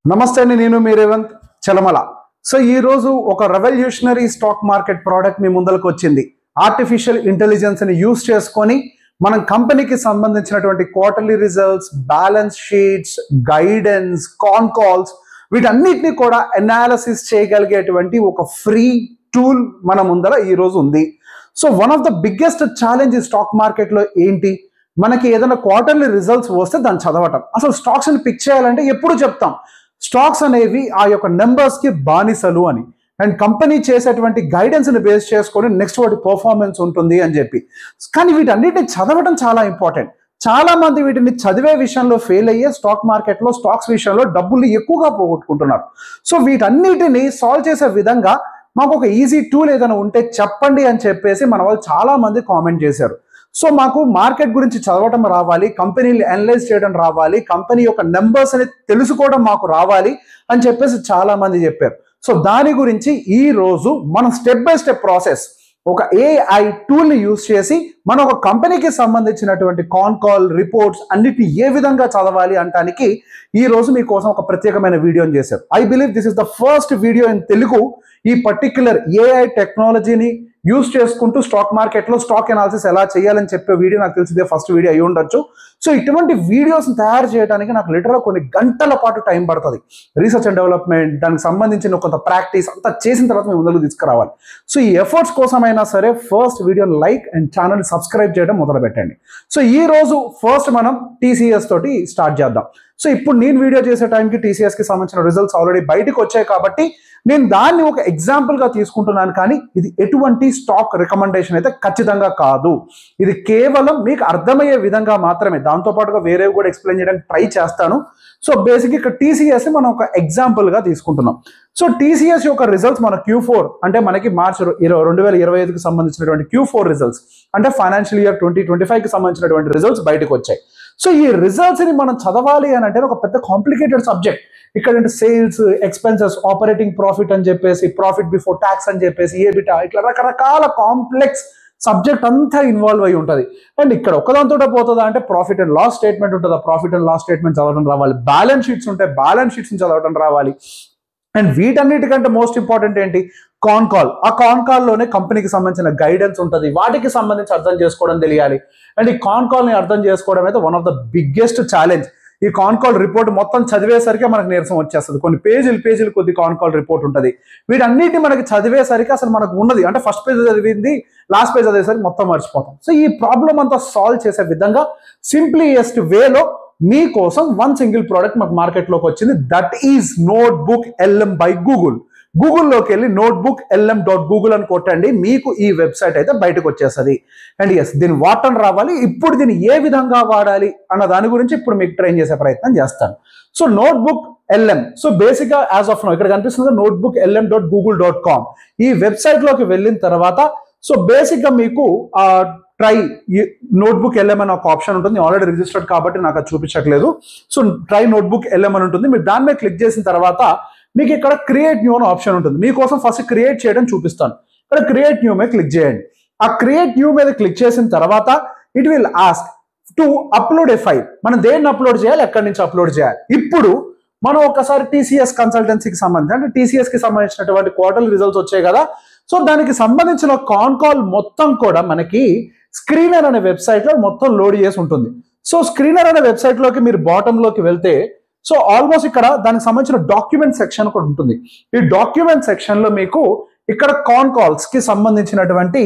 నమస్తే అండి, నేను మీ రేవంత్ చలమల. సో ఈ రోజు ఒక రెవల్యూషనరీ స్టాక్ మార్కెట్ ప్రోడక్ట్ మీ ముందరకు వచ్చింది. ఆర్టిఫిషియల్ ఇంటెలిజెన్స్ ని యూస్ చేసుకొని మనం కంపెనీకి సంబంధించినటువంటి quarterly results, balance sheets, guidance, con calls వీటన్నిటిని కూడా అనాలిసిస్ చేయగలిగేటువంటి ఒక ఫ్రీ టూల్ మన ముందర ఈ రోజు ఉంది. So one of the biggest challenge ఈ స్టాక్ మార్కెట్ లో ఏంటి? మనకి ఏదైనా క్వార్టర్లీ రిజల్ట్స్ వస్తే దాన్ని చదవటం. అసలు స్టాక్స్ ని పిక్ చేయాలంటే ఎప్పుడు చెప్తాం స్టాక్స్ అనేవి ఆ యొక్క నెంబర్స్ కి బానిసలు అని, అండ్ కంపెనీ చేసేటువంటి గైడెన్స్ ని బేస్ చేసుకొని నెక్స్ట్ వాటి పర్ఫార్మెన్స్ ఉంటుంది అని చెప్పి. కానీ వీటన్నిటిని చదవడం చాలా ఇంపార్టెంట్. చాలా మంది వీటిని చదివే విషయంలో ఫెయిల్ అయ్యే స్టాక్ మార్కెట్ లో స్టాక్స్ విషయంలో డబ్బులు ఎక్కువగా పోగొట్టుకుంటున్నారు. సో వీటన్నిటిని సాల్వ్ చేసే విధంగా మాకు ఒక ఈజీ టూల్ ఏదైనా ఉంటే చెప్పండి అని చెప్పేసి మన వాళ్ళు చాలా మంది కామెంట్ చేశారు. సో మాకు మార్కెట్ గురించి చదవటం రావాలి, కంపెనీలు అనలైజ్ చేయడం రావాలి, కంపెనీ యొక్క నెంబర్స్ అనేది తెలుసుకోవడం మాకు రావాలి అని చెప్పేసి చాలా మంది చెప్పారు. సో దాని గురించి ఈ రోజు మనం స్టెప్ బై స్టెప్ ప్రాసెస్ ఒక ఏఐ టూల్ ని యూజ్ చేసి మన ఒక కంపెనీకి సంబంధించినటువంటి కాన్ కాల్ రిపోర్ట్స్ అన్నిటిని ఏ విధంగా చదవాలి అంటానికి ఈ రోజు మీకోసం ఒక ప్రత్యేకమైన వీడియోని చేశారు. I believe this is the first video in Telugu ఈ పర్టిక్యులర్ ఏఐ టెక్నాలజీని యూజ్ చేసుకుంటూ స్టాక్ మార్కెట్లో స్టాక్ అనాలిసిస్ ఎలా చేయాలని చెప్పే వీడియో నాకు తెలిసిదే ఫస్ట్ వీడియో అయి ఉండొచ్చు. సో ఇటువంటి వీడియోస్ తయారు చేయడానికి నాకు లిటరల్గా కొన్ని గంటల పాటు టైం పడుతుంది. రీసెర్చ్ అండ్ డెవలప్మెంట్, దానికి సంబంధించిన కొంత ప్రాక్టీస్ అంతా చేసిన తర్వాత మేము ముందుకు తీసుకురావాలి. సో ఈ ఎఫర్ట్స్ కోసమైనా సరే first video like and channel subscribe చేయడం మొదలు పెట్టండి. సో ఈ రోజు ఫస్ట్ మనం టీసీఎస్ తోటి స్టార్ట్ చేద్దాం. సో ఇప్పుడు నేను వీడియో చేసే టైంకి టీసీఎస్ కి సంబంధించిన రిజల్ట్స్ ఆల్రెడీ బయటకు వచ్చాయి కాబట్టి నేను దాన్ని ఒక ఎగ్జాంపుల్ గా తీసుకుంటున్నాను. కానీ ఇది ఎటువంటి స్టాక్ రికమెండేషన్ అయితే ఖచ్చితంగా కాదు. ఇది కేవలం మీకు అర్థమయ్యే విధంగా మాత్రమే. దాంతో పాటుగా వేరేవి కూడా ఎక్స్ప్లెయిన్ చేయడానికి ట్రై చేస్తాను. సో బేసిక్ ఇక్కడ టీసీఎస్ మనం ఒక ఎగ్జాంపుల్ గా తీసుకుంటున్నాం. సో టీసీఎస్ యొక్క రిజల్ట్స్ మన Q4 అంటే మనకి మార్చ్ 2025కి సంబంధించినటువంటి Q4 రిజల్ట్స్ అంటే ఫైనాన్షియల్ ఇయర్ 2025కి సంబంధించినటువంటి రిజల్ట్స్ బయటకు వచ్చాయి. సో ఈ రిజల్ట్స్ ని మనం చదవాలి అని అంటే ఒక పెద్ద కాంప్లికేటెడ్ సబ్జెక్ట్. ఇక్కడ అంటే సేల్స్, ఎక్స్పెన్సెస్, ఆపరేటింగ్ ప్రాఫిట్ అని చెప్పేసి, ప్రాఫిట్ బిఫోర్ ట్యాక్స్ అని చెప్పేసి, ఏబిటా, ఇట్లా రకరకాల కాంప్లెక్స్ సబ్జెక్ట్ అంతా ఇన్వాల్వ్ అయి ఉంటుంది. అండ్ ఇక్కడ ఒకదాంతో పోతుందా అంటే ప్రాఫిట్ అండ్ లాస్ స్టేట్మెంట్ ఉంటుందా, ప్రాఫిట్ అండ్ లాస్ స్టేట్మెంట్ చదవడం రావాలి, బ్యాలెన్స్ షీట్స్ ఉంటాయి, బ్యాలెన్స్ షీట్స్ చదవడం రావాలి. అండ్ వీటన్నిటికంటే మోస్ట్ ఇంపార్టెంట్ ఏంటి, కాన్ కాల్. ఆ కాన్ కాల్లోనే కంపెనీకి సంబంధించిన గైడెన్స్ ఉంటుంది, వాటికి సంబంధించి అర్థం చేసుకోవడం తెలియాలి. అండ్ ఈ కాన్ కాల్ని అర్థం చేసుకోవడం అయితే one of the biggest challenge. ఈ కాన్ కాల్ రిపోర్ట్ మొత్తం చదివేసరికి మనకు నీరసం వచ్చేస్తుంది. కొన్ని పేజీలు కొద్ది కాన్ కాల్ రిపోర్ట్ ఉంటుంది. వీటన్నిటిని మనకి చదివేసరికి అసలు మనకు ఉన్నది అంటే ఫస్ట్ పేజ్ చదివింది లాస్ట్ పేజ్ చదివేసరికి మొత్తం మర్చిపోతాం. సో ఈ ప్రాబ్లం అంతా సాల్వ్ చేసే విధంగా సింప్లియెస్ట్ వేలో మీకోసం వన్ సింగిల్ ప్రోడక్ట్ మాకు మార్కెట్లోకి వచ్చింది. That is notebook LM by Google. గూగుల్లోకి వెళ్ళి notebook.lm.google అని కొట్టండి, మీకు ఈ వెబ్సైట్ అయితే బయటకు వచ్చేస్తుంది. అండ్ ఎస్, దీన్ని వాడటం రావాలి. ఇప్పుడు దీన్ని ఏ విధంగా వాడాలి అన్న దాని గురించి ఇప్పుడు మీకు ట్రైన్ చేసే ప్రయత్నం చేస్తాను. సో నోట్బుక్ LM, సో బేసిక్గా యాజ్ ఆఫ్ నో ఇక్కడ కనిపిస్తుంది notebook.lm.google.com. ఈ వెబ్సైట్ లోకి వెళ్ళిన తర్వాత సో బేసిక్గా మీకు ట్రై నోట్బుక్ LM అని ఒక ఆప్షన్ ఉంటుంది. ఆల్రెడీ రిజిస్టర్డ్ కాబట్టి నాకు అది చూపించట్లేదు. సో ట్రై నోట్బుక్ LM అని ఉంటుంది. మీరు దాని మీద క్లిక్ చేసిన తర్వాత మీకు ఇక్కడ క్రియేట్ న్యూ అనే ఆప్షన్ ఉంటుంది. మీకోసం ఫస్ట్ క్రియేట్ చేయడం చూపిస్తాను. ఇక్కడ క్రియేట్ న్యూ మీద క్లిక్ చేయండి. ఆ క్రియేట్ న్యూ మీద క్లిక్ చేసిన తర్వాత it will ask to upload A file. మనం దేన్ని అప్లోడ్ చేయాలి, ఎక్కడి నుంచి అప్లోడ్ చేయాలి. ఇప్పుడు మనం ఒకసారి టీసీఎస్ కన్సల్టెన్సీకి సంబంధించి అంటే టీసీఎస్ కి సంబంధించినటువంటి క్వార్టర్లీ రిజల్ట్స్ వచ్చాయి కదా. సో దానికి సంబంధించిన కాన్ కాల్ మొత్తం కూడా మనకి స్క్రీనర్ అనే వెబ్సైట్ లో మొత్తం లోడ్ చేసి ఉంటుంది. సో స్క్రీనర్ అనే వెబ్సైట్ లోకి మీరు బాటమ్ లోకి వెళ్తే సో ఆల్మోస్ట్ ఇక్కడ దానికి సంబంధించిన డాక్యుమెంట్ సెక్షన్ కూడా ఉంటుంది. ఈ డాక్యుమెంట్ సెక్షన్ లో మీకు ఇక్కడ కాన్ కాల్స్ కి సంబంధించినటువంటి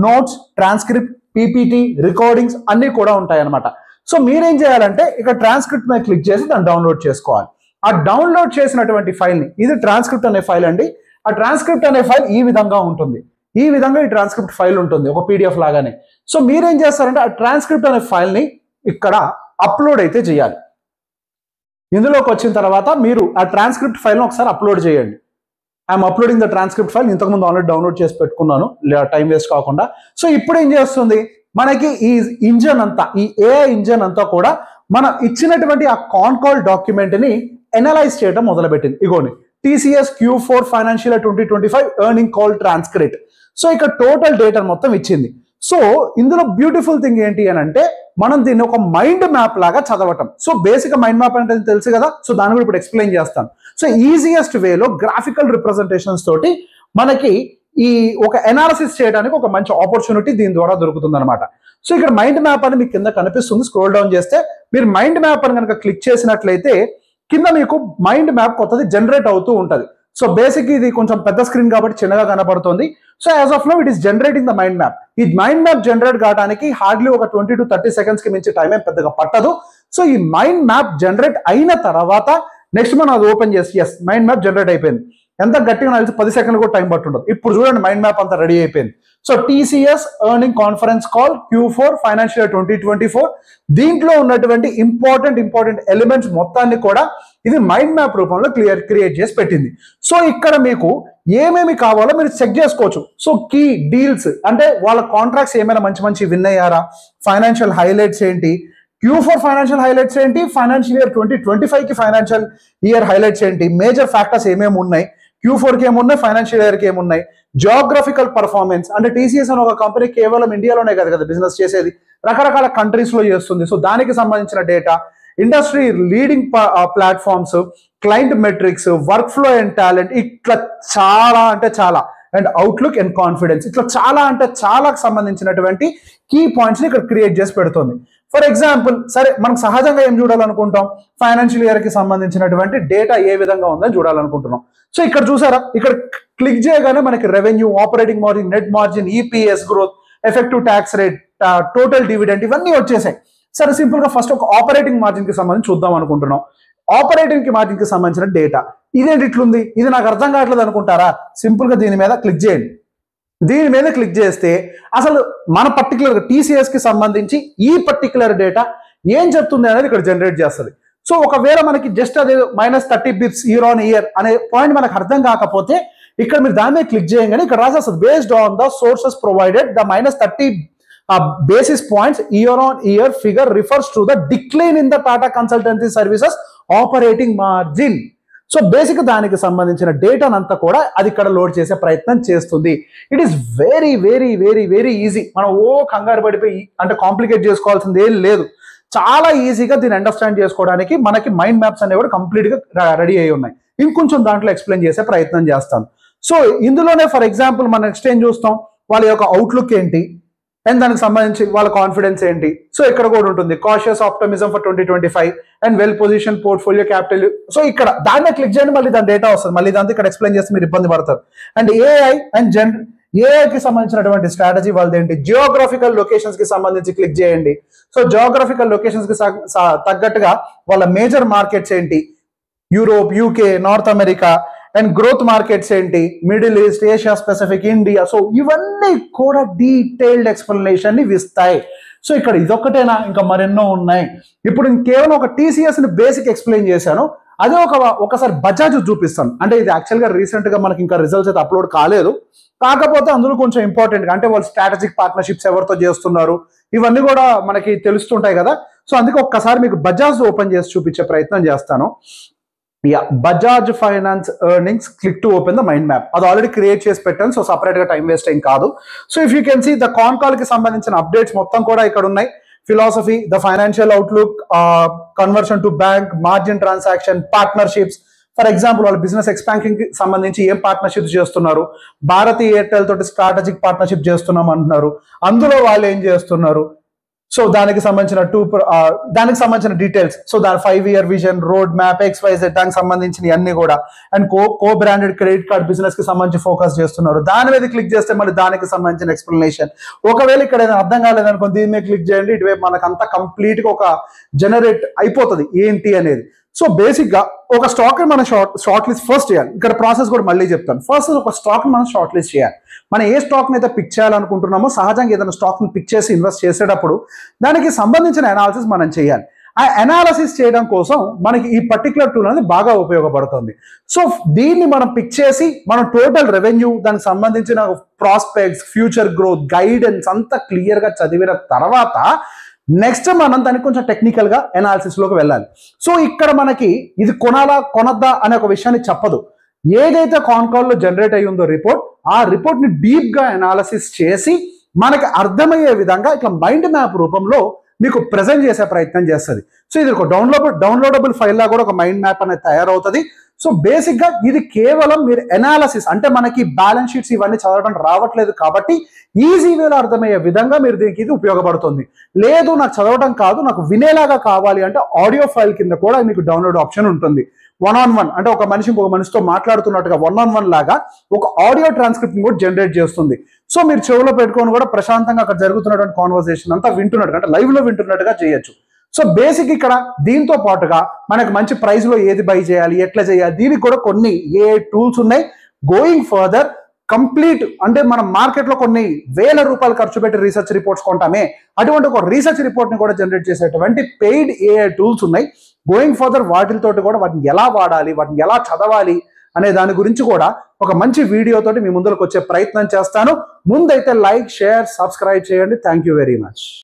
నోట్స్, ట్రాన్స్క్రిప్ట్, పీపీటీ, రికార్డింగ్స్ అన్ని కూడా ఉంటాయి అనమాట. సో మీరేం చేయాలంటే ఇక్కడ ట్రాన్స్క్రిప్ట్ మీద క్లిక్ చేసి దాన్ని డౌన్లోడ్ చేసుకోవాలి. ఆ డౌన్లోడ్ చేసినటువంటి ఫైల్ ని, ఇది ట్రాన్స్క్రిప్ట్ అనే ఫైల్ అండి. ఆ ట్రాన్స్క్రిప్ట్ అనే ఫైల్ ఈ విధంగా ఉంటుంది. ఈ విధంగా ఈ ట్రాన్స్క్రిప్ట్ ఫైల్ ఉంటుంది ఒక PDF లాగానే. సో మీరేం చేస్తారంటే ఆ ట్రాన్స్క్రిప్ట్ అనే ఫైల్ ని ఇక్కడ అప్లోడ్ అయితే చేయాలి. ఇందులోకి వచ్చిన తర్వాత మీరు ఆ ట్రాన్స్క్రిప్ట్ ఫైల్ని ఒకసారి అప్లోడ్ చేయండి. I'm uploading the transcript file. ఇంతకుముందు ఆల్రెడీ డౌన్లోడ్ చేసి పెట్టుకున్నాను టైం వేస్ట్ కాకుండా. సో ఇప్పుడు ఏం చేస్తుంది, మనకి ఈ ఇంజన్ అంతా, ఈ AI ఇంజన్ అంతా కూడా మనం ఇచ్చినటువంటి ఆ కాన్ కాల్ డాక్యుమెంట్ ని ఎనలైజ్ చేయడం మొదలుపెట్టింది. ఇగోని TCS Q4 financial 2025 earning call transcript. So ఇక్కడ టోటల్ డేటా మొత్తం ఇచ్చింది. సో ఇందులో బ్యూటిఫుల్ థింగ్ ఏంటి అని అంటే మనం దీన్ని ఒక మైండ్ మ్యాప్ లాగా చదవటం. సో బేసిక్ మైండ్ మ్యాప్ అంటే తెలుసు కదా, సో దాన్ని కూడా ఇప్పుడు ఎక్స్ప్లెయిన్ చేస్తాను. సో ఈజియెస్ట్ వేలో గ్రాఫికల్ రిప్రజెంటేషన్స్ తోటి మనకి ఈ ఒక ఎనాలిసిస్ చేయడానికి ఒక మంచి ఆపర్చునిటీ దీని ద్వారా దొరుకుతుంది అనమాట. సో ఇక్కడ మైండ్ మ్యాప్ అని మీకు కింద కనిపిస్తుంది, స్క్రోల్ డౌన్ చేస్తే మీరు మైండ్ మ్యాప్ అని కనుక క్లిక్ చేసినట్లయితే కింద మీకు మైండ్ మ్యాప్ కొత్తది జనరేట్ అవుతూ ఉంటుంది. సో బేసిక్ ఇది కొంచెం పెద్ద స్క్రీన్ కాబట్టి చిన్నగా కనపడుతుంది. So as of now it is generating the mind map. ఈ మైండ్ మ్యాప్ జనరేట్ కావడానికి హార్డ్లీ ఒక 20 to 30 seconds కి మించి టైం ఏం పెద్దగా పట్టదు. సో ఈ మైండ్ మ్యాప్ జనరేట్ అయిన తర్వాత నెక్స్ట్ మనం అది ఓపెన్ చేసి ఎస్ మైండ్ మ్యాప్ జనరేట్ అయిపోయింది. ఎంత గట్టిగా నాకు 10 seconds కూడా టైం పట్టుండదు. ఇప్పుడు చూడండి మైండ్ మ్యాప్ అంతా రెడీ అయిపోయింది. So TCS earning conference call Q4 financial year 2024 దీంట్లో ఉన్నటువంటి ఇంపార్టెంట్ ఎలిమెంట్స్ మొత్తాన్ని కూడా ఇది మైండ్ మ్యాప్ రూపంలో క్రియేట్ చేసి పెట్టింది. సో ఇక్కడ మీకు ఏమేమి కావాలో మీరు చెక్ చేసుకోవచ్చు. సో కీ డీల్స్ అంటే వాళ్ళ కాంట్రాక్ట్స్ ఏమైనా మంచి విన్ అయ్యారా, ఫైనాన్షియల్ హైలైట్స్ ఏంటి, Q4 ఫైనాన్షియల్ హైలైట్స్ ఏంటి, ఫైనాన్షియల్ ఇయర్ 2025 కి ఫైనాన్షియల్ ఇయర్ హైలైట్స్ ఏంటి, మేజర్ ఫ్యాక్టర్స్ ఏమేమి ఉన్నాయి, Q4 కి ఏమున్నాయి, ఫైనాన్షియల్ ఇయర్ కి ఏమున్నాయి, జాగ్రఫికల్ పర్ఫార్మెన్స్ అంటే TCS అని ఒక కంపెనీ కేవలం ఇండియాలోనే కదా బిజినెస్ చేసేది, రకరకాల కంట్రీస్ లో చేస్తుంది. సో దానికి సంబంధించిన data, industry leading platforms, client metrics, work flow and talent, ఇట్లా చాలా అంటే చాలా, అండ్ అవుట్లుక్ అండ్ కాన్ఫిడెన్స్, ఇట్లా చాలా అంటే చాలాకు సంబంధించినటువంటి కీ పాయింట్స్ ని ఇక్కడ క్రియేట్ చేసి పెడుతుంది. ఫర్ ఎగ్జాంపుల్ సరే మనం సహజంగా ఏం చూడాలనుకుంటాం, ఫైనాన్షియల్ ఇయర్ కి సంబంధించినటువంటి డేటా ఏ విధంగా ఉందని చూడాలనుకుంటున్నాం. సో ఇక్కడ చూసారా, ఇక్కడ క్లిక్ చేయగానే మనకి revenue, operating margin, net margin, EPS growth, effective tax rate, total dividend ఇవన్నీ వచ్చేసాయి. సరే సింపుల్ గా ఫస్ట్ ఒక ఆపరేటింగ్ మార్జిన్ కి సంబంధించి చూద్దాం అనుకుంటున్నాం. ఆపరేటింగ్ మార్జిన్ కి సంబంధించిన డేటా ఇదేంటి ఇట్లుంది, ఇది నాకు అర్థం కావట్లేదు అనుకుంటారా, సింపుల్ గా దీని మీద క్లిక్ చేయండి. దీని మీద క్లిక్ చేస్తే అసలు మన పర్టికులర్ TCS కి సంబంధించి ఈ పర్టికులర్ డేటా ఏం చెప్తుంది అనేది ఇక్కడ జనరేట్ చేస్తుంది. సో ఒకవేళ మనకి జస్ట్ అదే -30 bps ఇయర్ ఆన్ ఇయర్ అనే పాయింట్ మనకు అర్థం కాకపోతే ఇక్కడ మీరు దాని మీద క్లిక్ చేయగానే ఇక్కడ రాసేస్తుంది based on the sources provided the -30 basis points year on year figure refers to the decline in the Tata Consultancy Services operating margin. So basic దానికి సంబంధించిన డేటానంతా కూడా అది ఇక్కడ లోడ్ చేసే ప్రయత్నం చేస్తుంది. It is very very very very easy. మనం కంగారు పడిపోయి అంటే కాంప్లికేట్ చేసుకోవాల్సింది ఏం లేదు. చాలా ఈజీగా దీన్ని అండర్స్టాండ్ చేసుకోవడానికి మనకి మైండ్ మ్యాప్స్ అనేవి కూడా కంప్లీట్ గా రెడీ అయి ఉన్నాయి. ఇంకొంచెం దాంట్లో ఎక్స్ప్లెయిన్ చేసే ప్రయత్నం చేస్తాను. సో ఇందులోనే ఫర్ ఎగ్జాంపుల్ మనం నెక్స్ట్ ఏం చూస్తాం, వాళ్ళ యొక్క అవుట్లుక్ ఏంటి అండ్ దానికి సంబంధించి వాళ్ళ కాన్ఫిడెన్స్ ఏంటి. సో ఇక్కడ కూడా ఉంటుంది cautious optimism for 2025 and well position portfolio capital. So ఇక్కడ దాన్ని క్లిక్ చేయండి, మళ్ళీ దాని డేటా వస్తుంది, మళ్ళీ దాంతో ఇక్కడ ఎక్స్ప్లెయిన్ చేస్తే మీరు ఇబ్బంది పడతారు. అండ్ AI అండ్ ఏఐకి సంబంధించినటువంటి స్ట్రాటజీ వాళ్ళది ఏంటి, జియోగ్రఫికల్ లొకేషన్స్ కి సంబంధించి క్లిక్ చేయండి. సో జియోగ్రఫికల్ లొకేషన్స్ కి తగ్గట్టుగా వాళ్ళ మేజర్ మార్కెట్స్ ఏంటి, Europe, UK, north America, and growth markets ఏంటి, middle east, Asia pacific, India. So ఇవన్నీ కూడా డీటెయిల్డ్ ఎక్స్ప్లెనేషన్ ని ఇస్తాయి. సో ఇక్కడ ఇదొక్కటేనా, ఇంకా మరెన్నో ఉన్నాయి. ఇప్పుడు కేవలం ఒక TCS ని బేసిక్ ఎక్స్ప్లెయిన్ చేశాను. అదే ఒకసారి బజాజ్ చూపిస్తాను. అంటే ఇది యాక్చువల్గా రీసెంట్ గా మనకి ఇంకా రిజల్ట్స్ అయితే అప్లోడ్ కాలేదు, కాకపోతే అందులో కొంచెం ఇంపార్టెంట్ గా అంటే వాళ్ళు స్ట్రాటజిక్ పార్ట్నర్షిప్స్ ఎవరితో చేస్తున్నారు ఇవన్నీ కూడా మనకి తెలుస్తుంటాయి కదా. సో అందుకే ఒక్కసారి మీకు బజాజ్ ఓపెన్ చేసి చూపించే ప్రయత్నం చేస్తాను. Bajaj finance earnings, click to open the mind map. అది ఆల్రెడీ క్రియేట్ చేసి పెట్టాను, సో సపరేట్ గా టైం వేస్ట్ ఏం కాదు. So if you can see the con call కి సంబంధించిన అప్డేట్స్ మొత్తం కూడా ఇక్కడ ఉన్నాయి. Philosophy, the financial outlook, conversion to bank, margin transaction, partnerships. For example వాళ్ళు బిజినెస్ ఎక్స్పాండింగ్ కి సంబంధించి ఏం పార్ట్నర్షిప్స్ చేస్తున్నారు, భారతీ ఎయిర్టెల్ తోటి స్ట్రాటజిక్ పార్ట్నర్షిప్ చేస్తున్నాం అంటున్నారు, అందులో వాళ్ళు ఏం చేస్తున్నారు. సో దానికి సంబంధించిన డీటెయిల్స్. సో దాని 5-year vision, road map, XYZ దానికి సంబంధించిన అన్ని కూడా. And co branded credit card business కి సంబంధించి ఫోకస్ చేస్తున్నారు. దాని మీద క్లిక్ చేస్తే మళ్ళీ దానికి సంబంధించిన ఎక్స్ప్లెనేషన్. ఒకవేళ ఇక్కడ ఏదైనా అర్థం కాలేదనుకో దీని మీద క్లిక్ చేయండి, ఇటువైపు మనకు అంతా కంప్లీట్ గా ఒక జనరేట్ అయిపోతుంది ఏంటి అనేది. సో బేసిక్ గా ఒక స్టాక్ ని మనం షార్ట్ లిస్ట్ ఫస్ట్ చేయాలి. ఇక్కడ ప్రాసెస్ కూడా మళ్ళీ చెప్తాను. ఫస్ట్ ఒక స్టాక్ ని మనం షార్ట్ లిస్ట్ చేయాలి. మనం ఏ స్టాక్ ని అయితే పిక్ చేయాలనుకుంటున్నామో సహజంగా ఏదైనా స్టాక్ ని పిక్ చేసి ఇన్వెస్ట్ చేసేటప్పుడు దానికి సంబంధించిన అనాలిసిస్ మనం చేయాలి. ఆ అనాలిసిస్ చేయడం కోసం మనకి ఈ పర్టికులర్ టూల్ అనేది బాగా ఉపయోగపడుతుంది. సో దీన్ని మనం పిక్ చేసి మనం టోటల్ రెవెన్యూ, దానికి సంబంధించిన ప్రాస్పెక్ట్స్, ఫ్యూచర్ గ్రోత్, గైడెన్స్ అంతా క్లియర్ గా చదివిన తర్వాత నెక్స్ట్ మనం దానికి కొంచెం టెక్నికల్ గా అనాలిసిస్ లోకి వెళ్ళాలి. సో ఇక్కడ మనకి ఇది కొనద్దా అనే ఒక విషయాన్ని చెప్పదు. ఏదైతే కాన్ కాల్ లో జనరేట్ అయ్యి ఉందో రిపోర్ట్, ఆ రిపోర్ట్ ని డీప్ గా అనాలిసిస్ చేసి మనకి అర్థమయ్యే విధంగా ఇట్లా మైండ్ మ్యాప్ రూపంలో మీకు ప్రజెంట్ చేసే ప్రయత్నం చేస్తుంది. సో ఇది ఒక డౌన్లోడబుల్ ఫైల్ లా కూడా ఒక మైండ్ మ్యాప్ అనేది తయారవుతుంది. సో బేసిక్ గా ఇది కేవలం మీరు ఎనాలిసిస్, అంటే మనకి బ్యాలెన్స్ షీట్స్ ఇవన్నీ చదవడం రావట్లేదు కాబట్టి ఈజీ వేలో అర్థమయ్యే విధంగా మీరు దీనికి ఇది ఉపయోగపడుతుంది. లేదు నాకు చదవడం కాదు, నాకు వినేలాగా కావాలి అంటే ఆడియో ఫైల్ కింద కూడా మీకు డౌన్లోడ్ ఆప్షన్ ఉంటుంది. 1-on-1 అంటే ఒక మనిషి ఇంకొక మనిషితో మాట్లాడుతున్నట్టుగా 1-on-1 లాగా ఒక ఆడియో ట్రాన్స్క్రిప్ట్ కూడా జనరేట్ చేస్తుంది. సో మీరు చెవులో పెట్టుకొని కూడా ప్రశాంతంగా అక్కడ జరుగుతున్నటువంటి కాన్వర్సేషన్ అంతా వింటున్నట్టుగా, అంటే లైవ్ లో వింటున్నట్టుగా చేయొచ్చు. సో బేసిక్ ఇక్కడ దీంతో పాటుగా మనకు మంచి ప్రైస్ లో ఏది బై చేయాలి, ఎట్లా చేయాలి, దీనికి కూడా కొన్ని ఏ టూల్స్ ఉన్నాయి. గోయింగ్ ఫర్దర్ కంప్లీట్ అంటే మనం మార్కెట్ లో కొన్ని వేల రూపాయలు ఖర్చు పెట్టి రీసెర్చ్ రిపోర్ట్స్ కొంటామే, అటువంటి ఒక రీసెర్చ్ రిపోర్ట్ ని కూడా జనరేట్ చేసేటువంటి పెయిడ్ ఏఐ టూల్స్ ఉన్నాయి. గోయింగ్ ఫర్దర్ వాటితోటి కూడా వాటిని ఎలా వాడాలి, వాటిని ఎలా చదవాలి అనే దాని గురించి కూడా ఒక మంచి వీడియోతోటి మీ ముందుకు వచ్చే ప్రయత్నం చేస్తాను. ముందైతే లైక్, షేర్, సబ్స్క్రైబ్ చేయండి. Thank you very much.